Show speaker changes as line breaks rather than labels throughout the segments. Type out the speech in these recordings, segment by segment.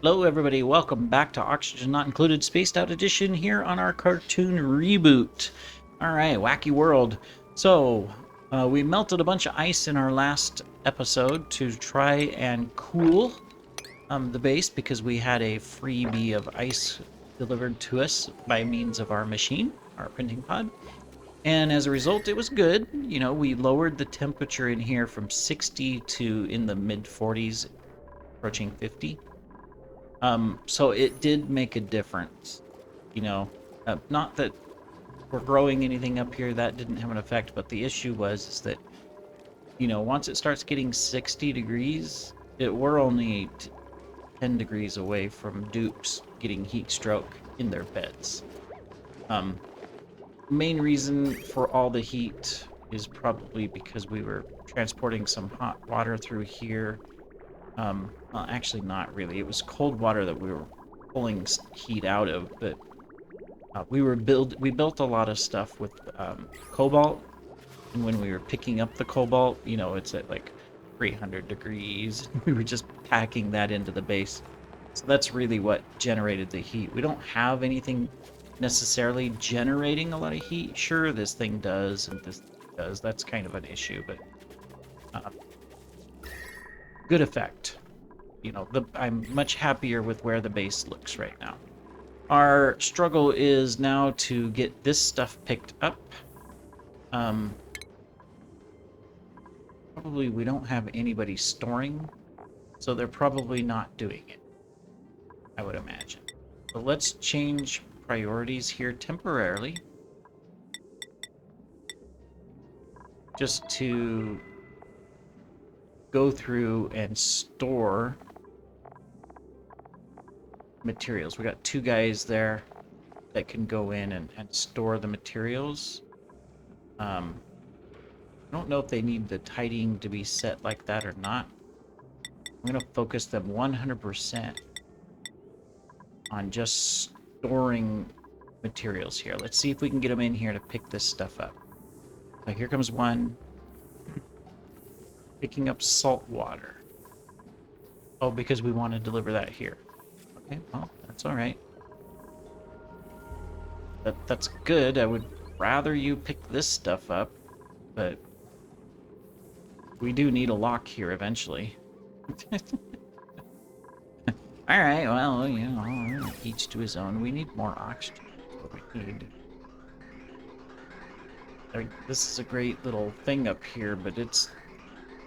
Hello, everybody. Welcome back to Oxygen Not Included Spaced Out Edition here on our cartoon reboot. All right, Wacky World. So, we melted a bunch of ice in our last episode to try and cool the base because we had a freebie of ice delivered to us by means of our machine, our printing pod. And as a result, it was good. You know, we lowered the temperature in here from 60 to in the mid 40s, approaching 50. So it did make a difference, you know. Not that we're growing anything up here, that didn't have an effect, but the issue was is that, you know, once it starts getting 60 degrees, we're only 10 degrees away from dupes getting heat stroke in their beds. Um, Main reason for all the heat is probably because we were transporting some hot water through here. Well, actually, not really. It was cold water that we were pulling heat out of, but we built a lot of stuff with cobalt, and when we were picking up the cobalt, you know, it's at like 300 degrees. We were just packing that into the base. So that's really what generated the heat. We don't have anything necessarily generating a lot of heat. Sure, this thing does, and this does. That's kind of an issue, but uh, good effect. You know, I'm much happier with where the base looks right now. Our struggle is now to get this stuff picked up. Probably we don't have anybody storing, so they're probably not doing it, I would imagine. So let's change priorities here temporarily, just to go through and store materials. We got two guys there that can go in and store the materials. I don't know if they need the tidying to be set like that or not. I'm going to focus them 100% on just storing materials here. Let's see if we can get them in here to pick this stuff up. So here comes one. Picking up salt water. Oh, because we want to deliver that here. Okay, well, that's all right. That's good. I would rather you pick this stuff up, but we do need a lock here eventually. All right, well, you know, each to his own. We need more oxygen. That's what we need. I mean, this is a great little thing up here, but it's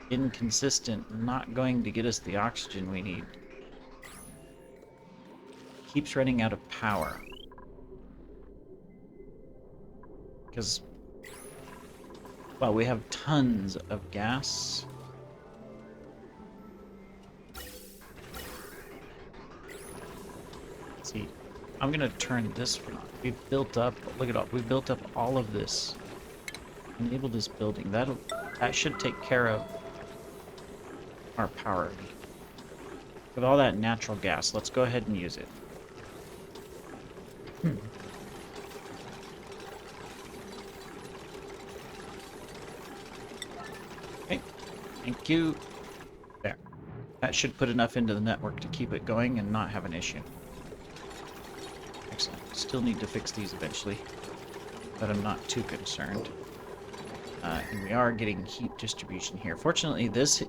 inconsistent, not going to get us the oxygen we need. Keeps running out of power. Because, well, we have tons of gas. Let's see, I'm gonna turn this one on. We've built up, look at all, we've built up all of this. Enable this building. That should take care of our power need. With all that natural gas, let's go ahead and use it. Okay, thank you. There. That should put enough into the network to keep it going and not have an issue. Excellent. Still need to fix these eventually, but I'm not too concerned. And we are getting heat distribution here. Fortunately, this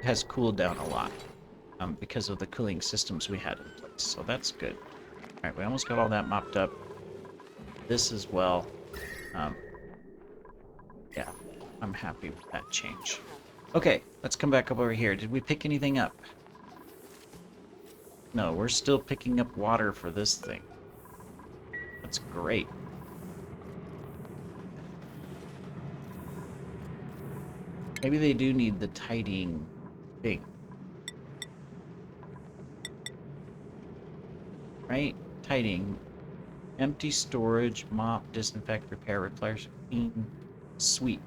has cooled down a lot because of the cooling systems we had in place, so that's good. All right, we almost got all that mopped up. This as well. Yeah, I'm happy with that change. Okay, let's come back up over here. Did we pick anything up? No, we're still picking up water for this thing. That's great. Maybe they do need the tidying thing. Right? Tidying. Empty storage, mop, disinfect, repair, replace, clean, sweep.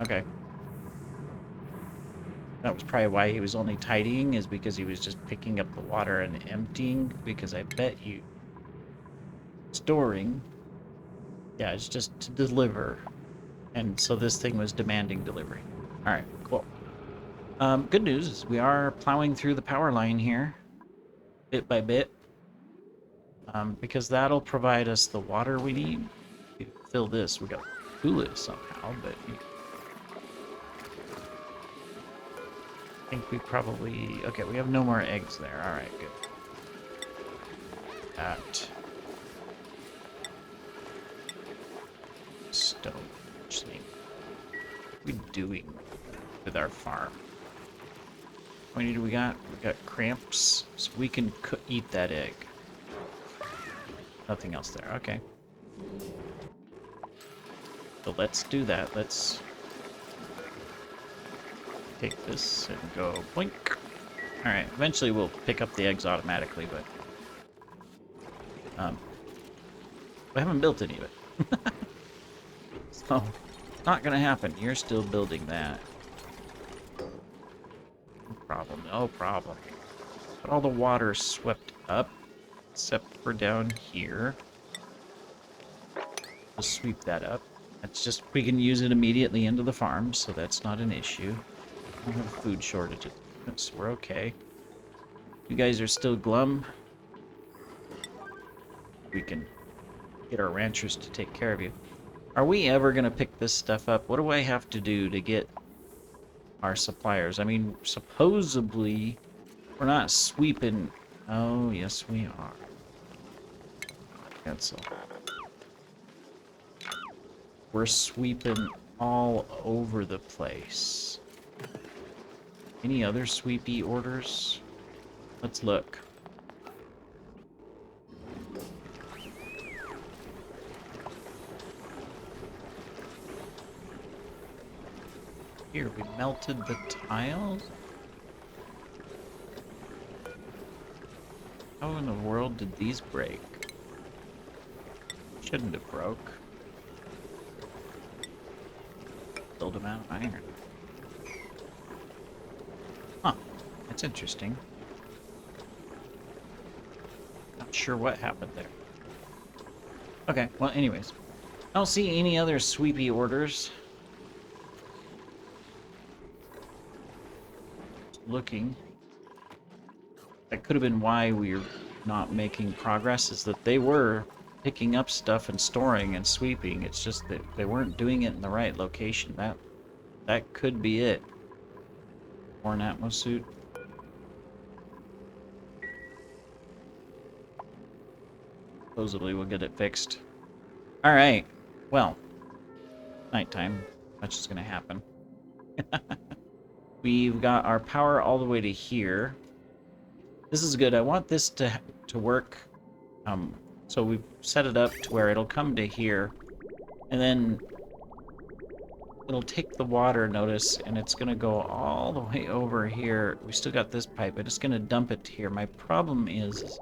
Okay. That was probably why he was only tidying, is because he was just picking up the water and emptying, because I bet you storing, yeah, it's just to deliver. And so this thing was demanding delivery. All right, cool. Good news is we are plowing through the power line here, bit by bit, because that'll provide us the water we need to fill this. We got to cool it somehow, but I think we probably... Okay, we have no more eggs there. All right, good. That stone thing. What are we doing with our farm? What do we got? We got cramps, so we can eat that egg. Nothing else there. Okay. So let's do that. Let's take this and go blink. All right. Eventually, we'll pick up the eggs automatically, but we haven't built any of it, so not gonna happen. You're still building that. No problem. No problem. But all the water swept up, except for down here. We'll sweep that up. That's just, we can use it immediately into the farm, so that's not an issue. We don't have food shortages, so we're okay. You guys are still glum. We can get our ranchers to take care of you. Are we ever going to pick this stuff up? What do I have to do to get our suppliers? I mean, supposedly, we're not sweeping... Oh, yes, we are. Cancel. We're sweeping all over the place. Any other sweepy orders? Let's look. Here, we melted the tiles? How in the world did these break? Shouldn't have broke. Build them out of iron. Huh. That's interesting. Not sure what happened there. Okay, well, anyways. I don't see any other sweepy orders. Looking. That could have been why we're not making progress, is that they were picking up stuff and storing and sweeping. It's just that they weren't doing it in the right location. That could be it. Or an Atmos suit. Supposedly we'll get it fixed. Alright. Well. Nighttime. Much is gonna happen. We've got our power all the way to here. This is good. I want this to work. So we've set it up to where it'll come to here. And then it'll take the water, notice, and it's going to go all the way over here. We still got this pipe, but it's going to dump it here. My problem is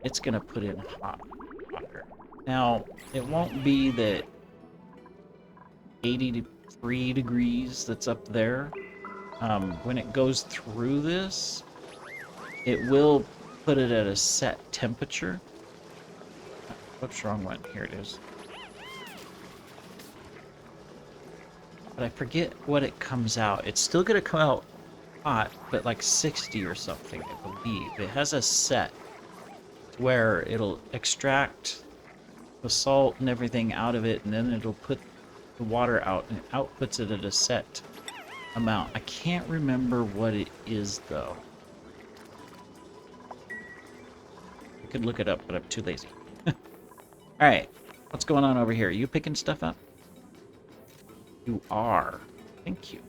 it's going to put in hot water. Now, it won't be the 83 degrees that's up there. When it goes through this, it will put it at a set temperature. Whoops, wrong one. Here it is. But I forget what it comes out. It's still going to come out hot, but like 60 or something, I believe. It has a set where it'll extract the salt and everything out of it, and then it'll put the water out, and it outputs it at a set amount. I can't remember what it is, though. I could look it up, but I'm too lazy. Alright, what's going on over here? Are you picking stuff up? You are. Thank you.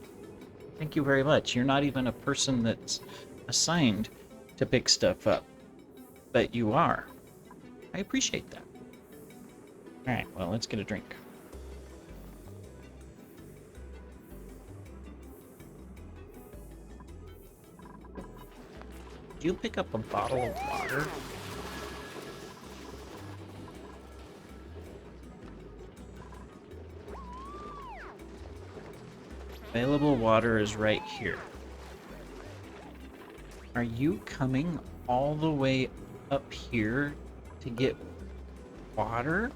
Thank you very much. You're not even a person that's assigned to pick stuff up, but you are. I appreciate that. Alright, well, let's get a drink. Did you pick up a bottle of water? Available water is right here. Are you coming all the way up here to get water?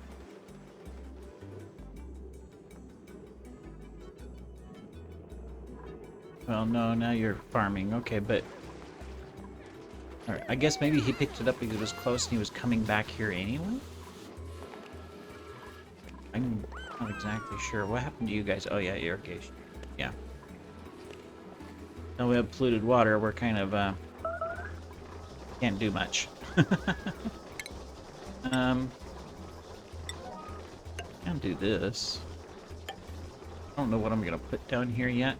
Well, no, now you're farming. Okay, but... Alright, I guess maybe he picked it up because it was close and he was coming back here anyway? I'm not exactly sure. What happened to you guys? Oh, yeah, irrigation. Yeah. Now we have polluted water. We're kind of, can't do much. Can't do this. I don't know what I'm gonna put down here yet.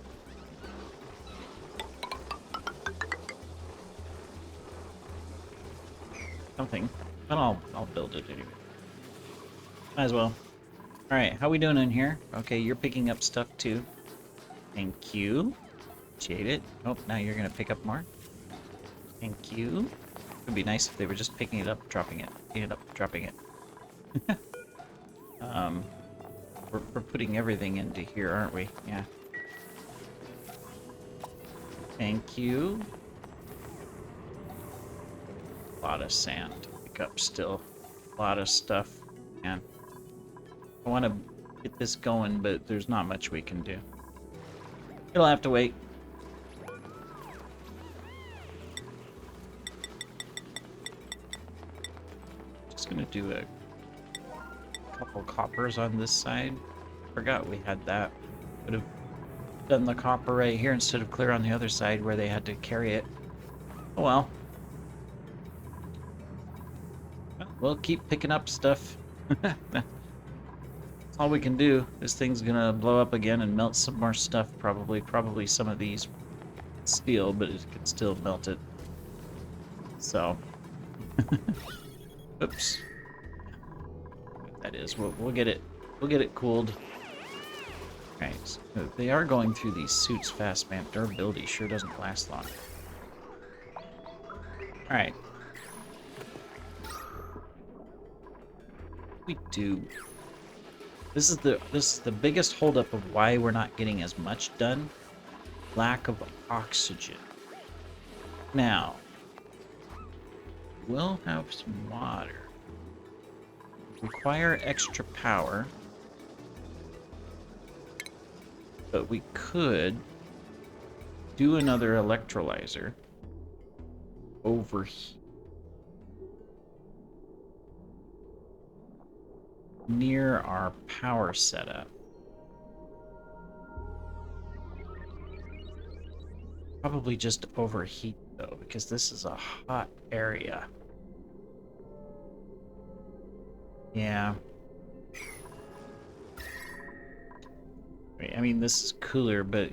Something. But I'll build it anyway. Might as well. Alright, how we doing in here? Okay, you're picking up stuff too. Thank you. Appreciate it. Oh, now you're gonna pick up more. Thank you. It would be nice if they were just picking it up, dropping it. Picking it up, dropping it. We're putting everything into here, aren't we? Yeah. Thank you. A lot of sand to pick up still. A lot of stuff. Man. I want to get this going, but there's not much we can do. It'll have to wait. Just gonna do a couple coppers on this side. Forgot we had that. Would have done the copper right here instead of clear on the other side where they had to carry it. Oh well. We'll keep picking up stuff. That's all we can do. This thing's gonna blow up again and melt some more stuff probably. Probably some of these steel, but it can still melt it. So. Oops. That is. We'll get it. We'll get it cooled. Right. So they are going through these suits fast, man. Durability sure doesn't last long. All right. We do. This is the biggest holdup of why we're not getting as much done. Lack of oxygen. Now, we'll have some water. Require extra power, but we could do another electrolyzer over here. Near our power setup. Probably just overheat though, because this is a hot area. Yeah. I mean, this is cooler, but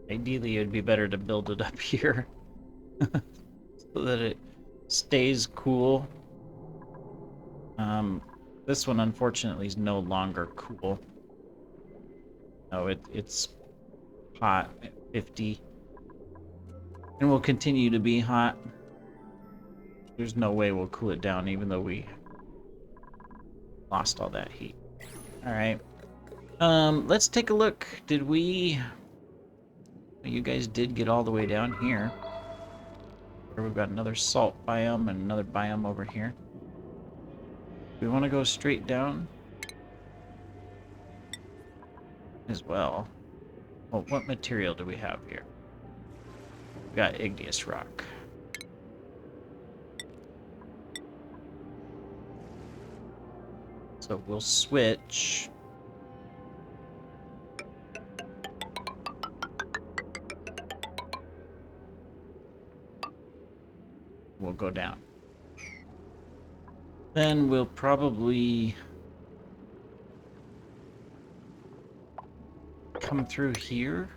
ideally it'd be better to build it up here so that it stays cool. This one unfortunately is no longer cool. No, it's hot at 50 and will continue to be hot. There's no way we'll cool it down even though we lost all that heat. All right. Let's take a look. Did we... You guys did get all the way down here. We've got another salt biome and another biome over here. We want to go straight down as well. Well, what material do we have here? We got igneous rock. So we'll switch. We'll go down. Then we'll probably come through here.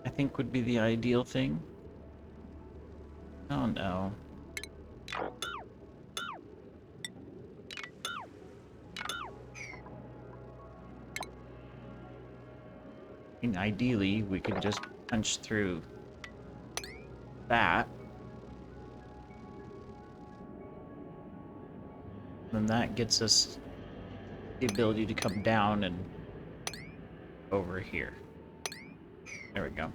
I think would be the ideal thing. Oh no. I mean, ideally, we could just punch through that. And that gets us the ability to come down and over here. There we go.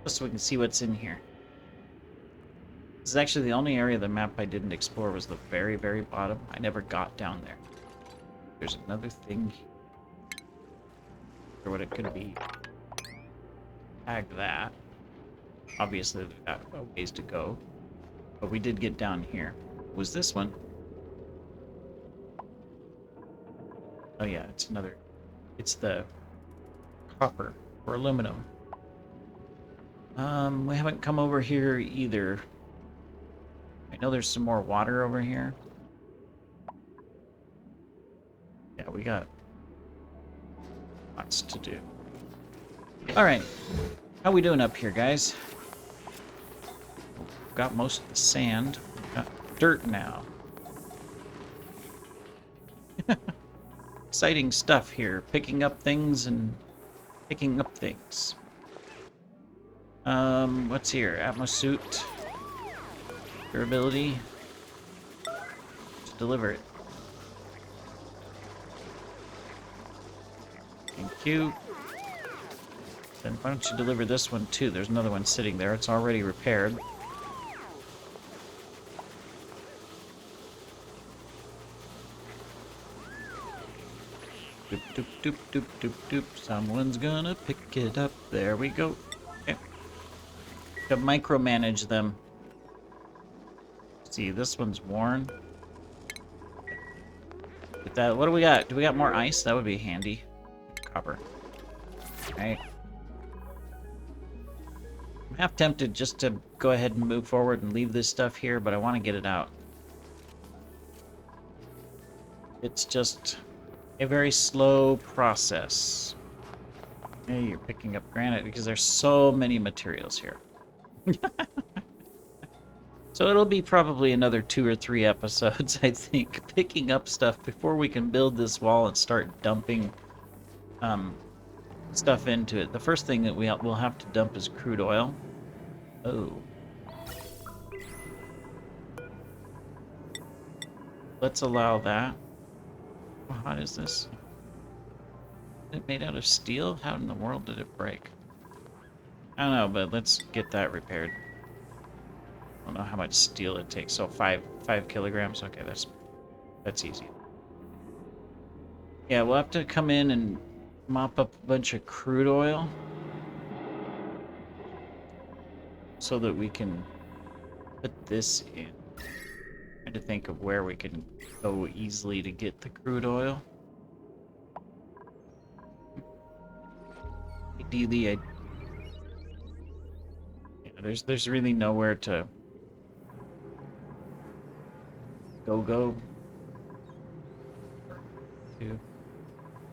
Just so we can see what's in here. This is actually the only area of the map I didn't explore was the very, very bottom. I never got down there. There's another thing here. Or what it could be. Tag that. Obviously, we've got a ways to go. But we did get down here. Was this one? Oh yeah, it's another. It's the copper or aluminum. We haven't come over here either. I know there's some more water over here. Yeah, we got lots to do. Alright. How we doing up here, guys? Got most of the sand. Got dirt now. Exciting stuff here. Picking up things and picking up things. What's here? Atmosuit. Durability. Just deliver it. Thank you. Then why don't you deliver this one too? There's another one sitting there. It's already repaired. Doop, doop, doop, doop, doop, doop. Someone's gonna pick it up. There we go. Okay. To micromanage them. See, this one's worn. With that, what do we got? Do we got more ice? That would be handy. Copper. Alright. I'm half tempted just to go ahead and move forward and leave this stuff here, but I want to get it out. It's just a very slow process. Hey, you're picking up granite because there's so many materials here. So it'll be probably another 2 or 3 episodes, I think, picking up stuff before we can build this wall and start dumping stuff into it. The first thing that we'll have to dump is crude oil. Oh. Let's allow that. How hot is this? Is it made out of steel? How in the world did it break? I don't know, but let's get that repaired. I don't know how much steel it takes. So 5 kilograms. Okay, that's easy. Yeah, we'll have to come in and mop up a bunch of crude oil so that we can put this in. Trying to think of where we can go easily to get the crude oil. Ideally, there's really nowhere to go to.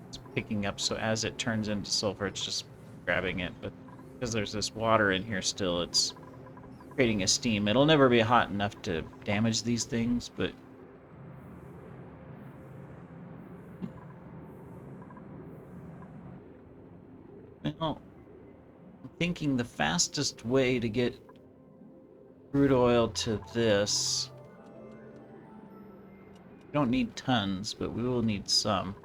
It's picking up, so as it turns into sulfur, it's just grabbing it. But because there's this water in here still, it's creating a steam. It'll never be hot enough to damage these things, but well, I'm thinking the fastest way to get crude oil to this, we don't need tons, but we will need some.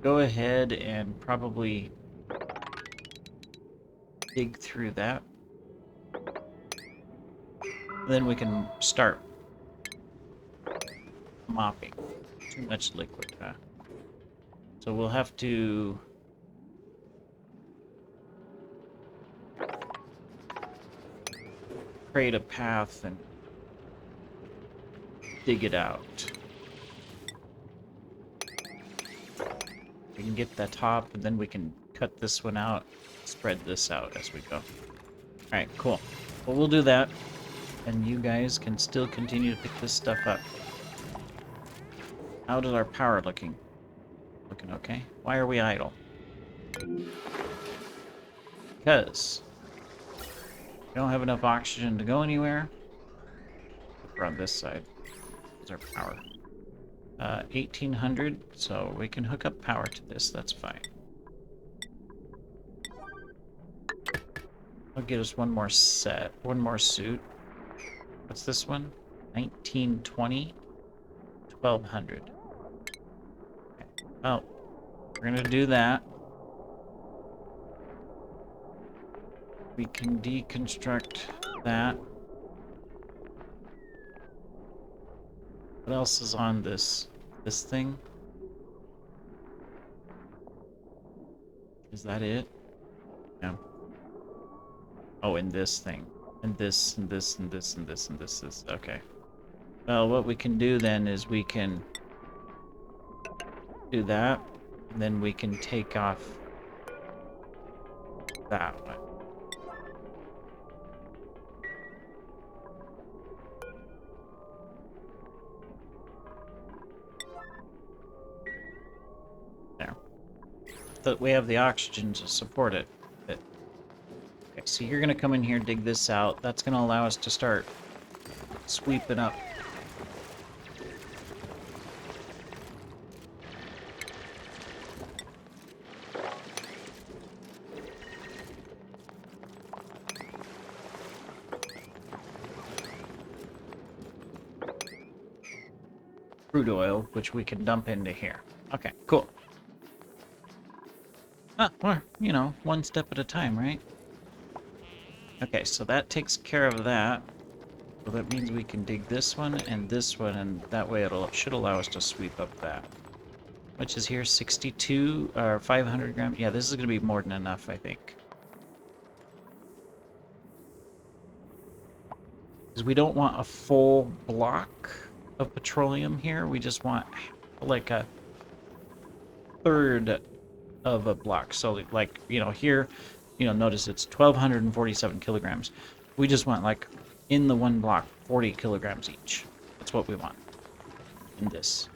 Go ahead and probably dig through that. Then we can start mopping. Too much liquid, huh? So we'll have to create a path and dig it out. We can get the top, and then we can cut this one out, spread this out as we go. Alright, cool. Well, we'll do that, and you guys can still continue to pick this stuff up. How is our power looking? Looking okay? Why are we idle? Because we don't have enough oxygen to go anywhere. We're on this side. Is our power. 1800, so we can hook up power to this, that's fine. I'll get us one more suit. What's this one? 1920, 1200. Okay. Well, we're gonna do that. We can deconstruct that. What else is on this This thing? Is that it? Yeah. Oh, and this thing. And this, and this, and this, and this, and this is... Okay. Well, what we can do then is we can do that, and then we can take off that one. There. That we have the oxygen to support it. Okay, so you're gonna come in here, dig this out. That's gonna allow us to start sweeping up. Crude oil, which we can dump into here. Okay, cool. Well, you know, one step at a time, right? Okay, so that takes care of that. So that means we can dig this one, and that way should allow us to sweep up that. Which is here, 62, or 500 grams. Yeah, this is going to be more than enough, I think. Because we don't want a full block of petroleum here. We just want like a third of a block. So like, you know, here, you know, notice it's 1,247 kilograms. We just want like in the one block 40 kilograms each. That's what we want in this.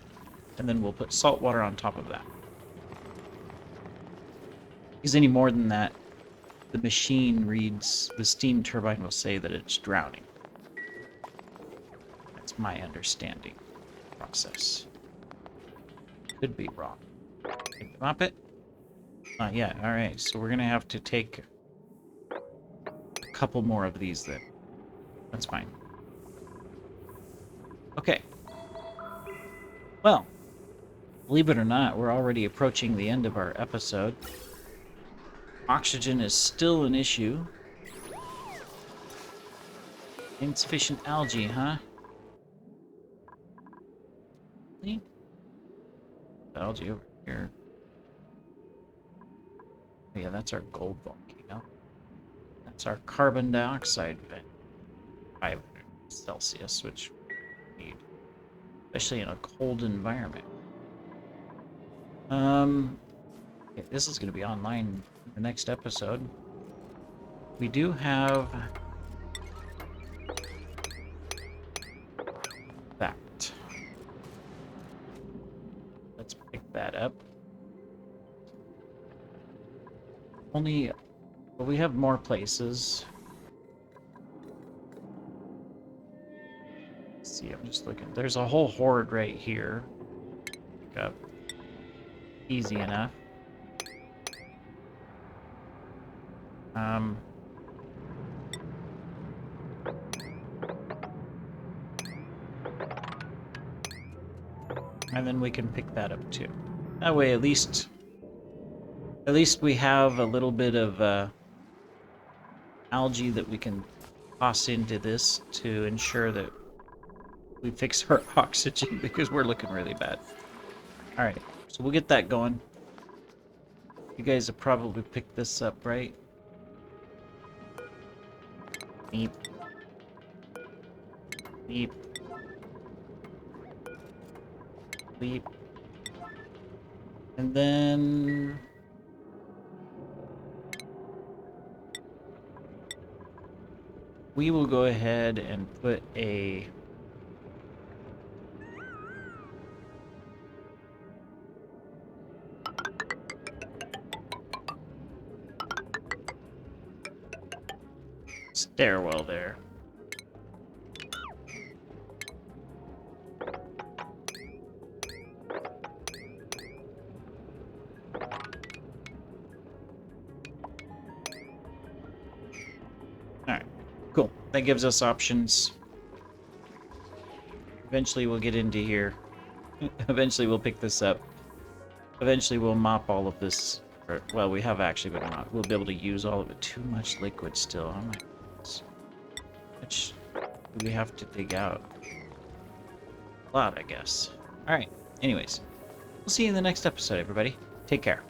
And then we'll put salt water on top of that. Because any more than that, the machine reads, the steam turbine will say that it's drowning. That's my understanding process. Could be wrong. Take the Muppet? Not yet. Alright, so we're gonna have to take a couple more of these then. That's fine. Okay. Well, believe it or not, we're already approaching the end of our episode. Oxygen is still an issue. Insufficient algae, huh? See? Algae over here. Oh, yeah, that's our gold volcano. That's our carbon dioxide vent. 500 Celsius, which we need, especially in a cold environment. Okay, this is going to be online in the next episode. We do have that. Let's pick that up. Well, we have more places. Let's see, I'm just looking. There's a whole horde right here. Pick up. Easy enough. And then we can pick that up too. That way, at least we have a little bit of algae that we can toss into this to ensure that we fix our oxygen, because we're looking really bad. All right, so we'll get that going. You guys have probably picked this up, right? Beep. Beep. Beep. And then we will go ahead and put a stairwell there. Alright, cool. That gives us options. Eventually we'll get into here. Eventually we'll pick this up. Eventually we'll mop all of this. Well, we have actually, but not. We'll be able to use all of it. Too much liquid still. Oh my goodness. Which do we have to dig out? A lot, I guess. Alright. Anyways, we'll see you in the next episode, everybody. Take care.